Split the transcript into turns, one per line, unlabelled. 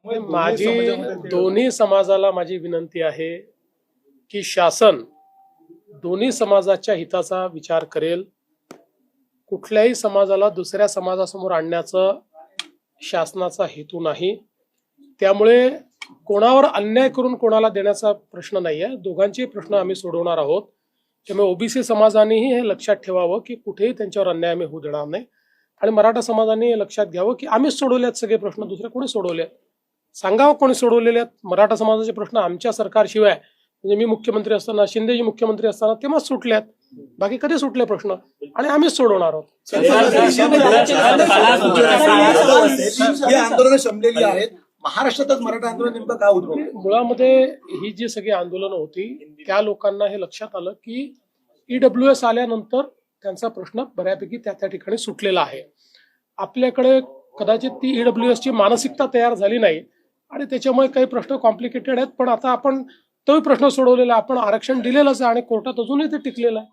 माझी दोन्ही समाजाला माझी विनंती आहे की शासन दोन्ही समाजाच्या हिताचा विचार करेल. कुठल्याही समाजाला दुसऱ्या समाजासमोर आणण्याचा शासनाचा हेतू नाही. त्यामुळे कोणावर अन्याय करून कोणाला देण्याचा प्रश्न नाहीये. दोघांचे प्रश्न आम्ही सोडवणार आहोत. त्यामुळे ओबीसी समाजानेही हे लक्षात ठेवावं की कुठेही त्यांच्यावर अन्याय आम्ही होऊ देणार नाही. आणि मराठा समाजाने हे लक्षात घ्यावं की आम्हीच सोडवलेत सगळे प्रश्न, दुसरे कोणी सोडवले सांगावं कोणी सोडवलेले आहेत. मराठा समाजाचे प्रश्न आमच्या सरकारशिवाय म्हणजे मी मुख्यमंत्री असताना, शिंदेजी मुख्यमंत्री असताना तेव्हाच सुटल्यात. बाकी कधी सुटले प्रश्न आणि आम्हीच सोडवणार आहोत.
ही आंदोलनं शमलेली आहेत. महाराष्ट्रातच मराठा आंदोलन नेमकं का उद्भवलं?
मुळामध्ये ही जी सगळी आंदोलनं होती त्या लोकांना हे लक्षात आलं की ईडब्ल्यूएस आल्यानंतर त्यांचा प्रश्न बऱ्यापैकी त्या ठिकाणी सुटलेला आहे. आपल्याकडे कदाचित ती ईडब्ल्यूएस ची मानसिकता तयार झाली नाही आणि त्याच्यामुळे काही प्रश्न कॉम्प्लिकेटेड आहेत. पण आता आपण तोही प्रश्न सोडवलेला, आपण आरक्षण दिलेलंच आहे आणि कोर्टात अजूनही ते टिकलेलं आहे.